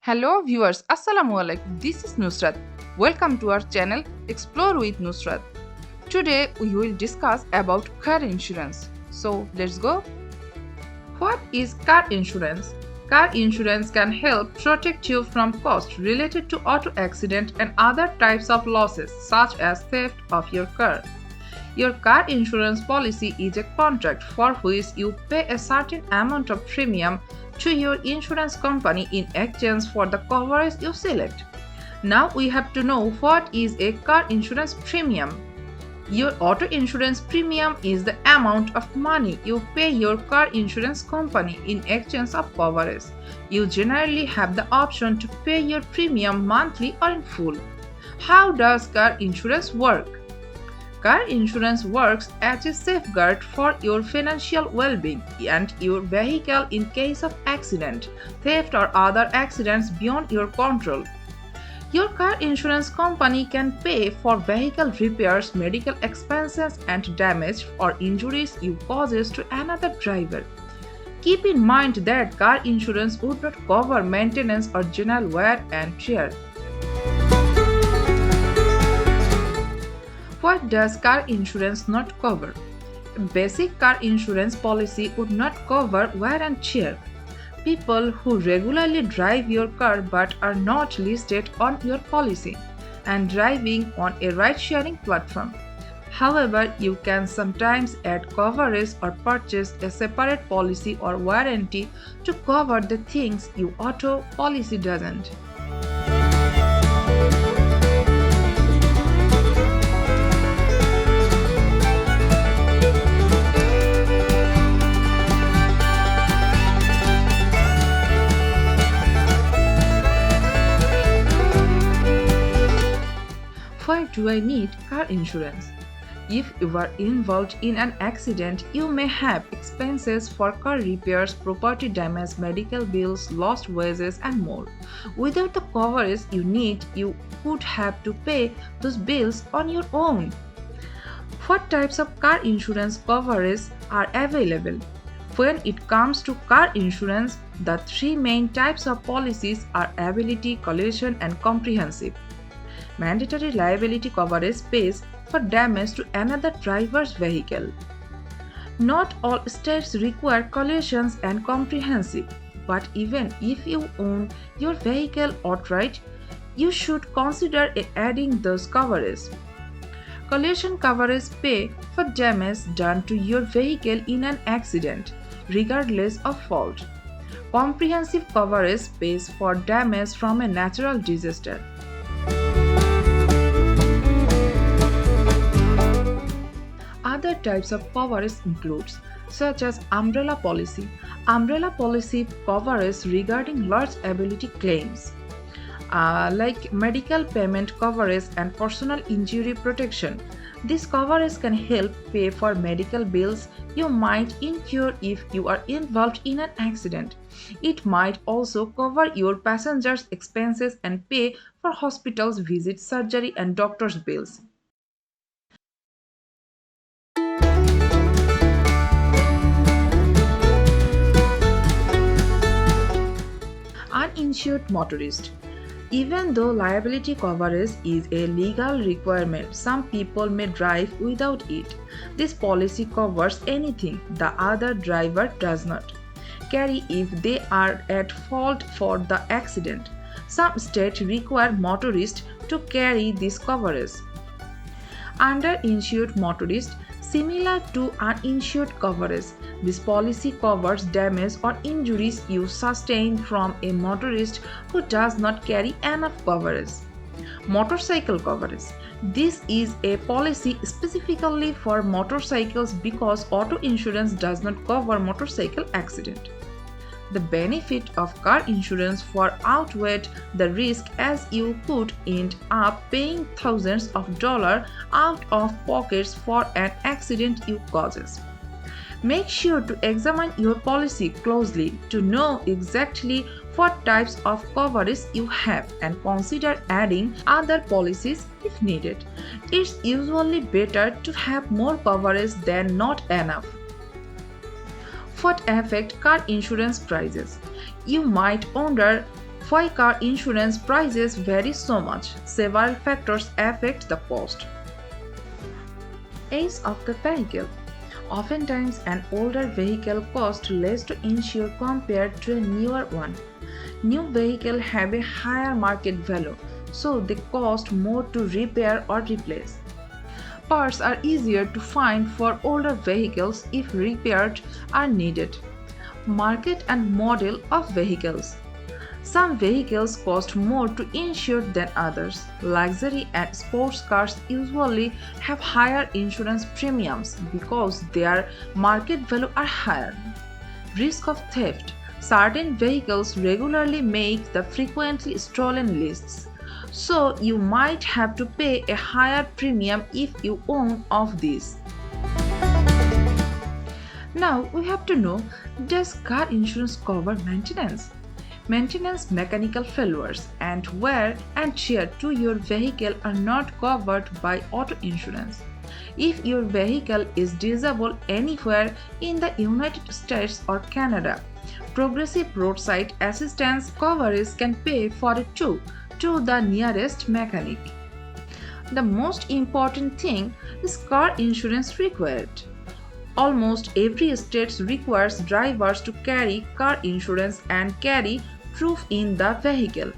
Hello viewers, Assalamu alaikum. This is Nusrat. Welcome to our channel Explore with Nusrat. Today we will discuss about car insurance. So let's go. What is car insurance? Car insurance can help protect you from costs related to auto accident and other types of losses such as theft of your car. Your car insurance policy is a contract for which you pay a certain amount of premium to your insurance company in exchange for the coverage you select. Now we have to know what is a car insurance premium. Your auto insurance premium is the amount of money you pay your car insurance company in exchange of coverage. You generally have the option to pay your premium monthly or in full. How does car insurance work? Car insurance works as a safeguard for your financial well-being and your vehicle in case of accident, theft or other accidents beyond your control. Your car insurance company can pay for vehicle repairs, medical expenses and damage or injuries you causes to another driver. Keep in mind that car insurance would not cover maintenance or general wear and tear. What does car insurance not cover? A basic car insurance policy would not cover wear and tear. People who regularly drive your car but are not listed on your policy and driving on a ride-sharing platform. However, you can sometimes add coverage or purchase a separate policy or warranty to cover the things your auto policy doesn't. Why do I need car insurance? If you are involved in an accident, you may have expenses for car repairs, property damage, medical bills, lost wages, and more. Without the coverage you need, you would have to pay those bills on your own. What types of car insurance coverage are available? When it comes to car insurance, the three main types of policies are liability, collision, and comprehensive. Mandatory liability coverage pays for damage to another driver's vehicle. Not all states require collisions and comprehensive, but even if you own your vehicle outright, you should consider adding those coverages. Collision coverage pays for damage done to your vehicle in an accident, regardless of fault. Comprehensive coverage pays for damage from a natural disaster. Other types of coverage includes such as umbrella policy. Umbrella policy covers regarding large liability claims like medical payment coverage and personal injury protection. This coverage can help pay for medical bills you might incur if you are involved in an accident. It might also cover your passengers' expenses and pay for hospitals visits, surgery and doctor's bills. Uninsured motorist. Even though liability coverage is a legal requirement, some people may drive without it. This policy covers anything the other driver does not carry if they are at fault for the accident. Some states require motorists to carry this coverage. Underinsured motorist. Similar to uninsured coverage, this policy covers damage or injuries you sustain from a motorist who does not carry enough coverage. Motorcycle coverage. This is a policy specifically for motorcycles because auto insurance does not cover motorcycle accident. The benefit of car insurance far outweigh the risk as you could end up paying thousands of dollars out of pockets for an accident you causes. Make sure to examine your policy closely to know exactly what types of coverage you have and consider adding other policies if needed. It's usually better to have more coverage than not enough. What affect car insurance prices? You might wonder Why car insurance prices vary so much? Several factors affect the cost. Age of the vehicle. Oftentimes, an older vehicle costs less to insure compared to a newer one. New vehicles have a higher market value, so they cost more to repair or replace. Parts are easier to find for older vehicles if repairs are needed. Market and model of vehicles. Some vehicles cost more to insure than others. Luxury and sports cars usually have higher insurance premiums because their market value are higher. Risk of theft. Certain vehicles regularly make the frequently stolen lists, so you might have to pay a higher premium if you own of these. Now we have to know, does car insurance cover maintenance? Maintenance, mechanical failures, and wear and tear to your vehicle are not covered by auto insurance. If your vehicle is disabled anywhere in the United States or Canada, Progressive Roadside Assistance coverage can pay for it too to the nearest mechanic. The most important thing is car insurance required. Almost every state requires drivers to carry car insurance and carry proof in the vehicle.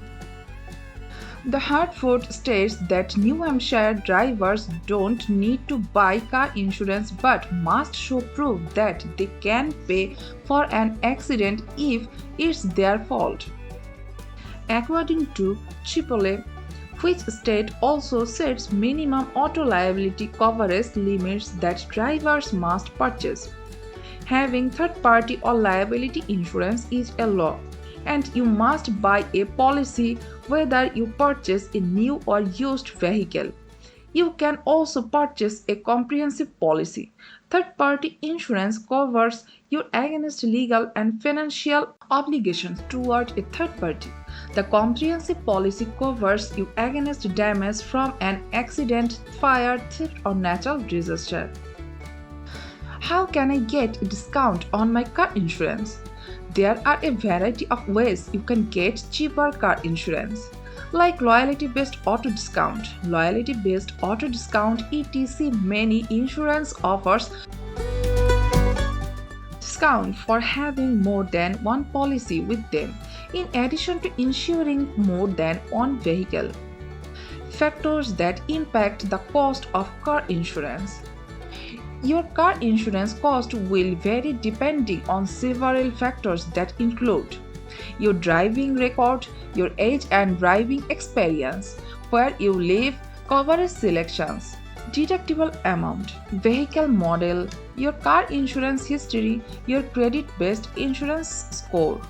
The Hartford states that New Hampshire drivers don't need to buy car insurance but must show proof that they can pay for an accident if it's their fault. According to AAA, which state also sets minimum auto liability coverage limits that drivers must purchase. Having third-party or liability insurance is a law, and you must buy a policy whether you purchase a new or used vehicle. You can also purchase a comprehensive policy. Third-party insurance covers you against legal and financial obligations toward a third party. The comprehensive policy covers you against damage from an accident, fire, theft, or natural disaster. How can I get a discount on my car insurance? There are a variety of ways you can get cheaper car insurance, like loyalty-based auto discount. Loyalty-based auto discount etc. Many insurance offers discount for having more than one policy with them, in addition to insuring more than one vehicle. Factors that impact the cost of car insurance. Your car insurance cost will vary depending on several factors that include your driving record, your age and driving experience, where you live, coverage selections, deductible amount, vehicle model, your car insurance history, your credit-based insurance score.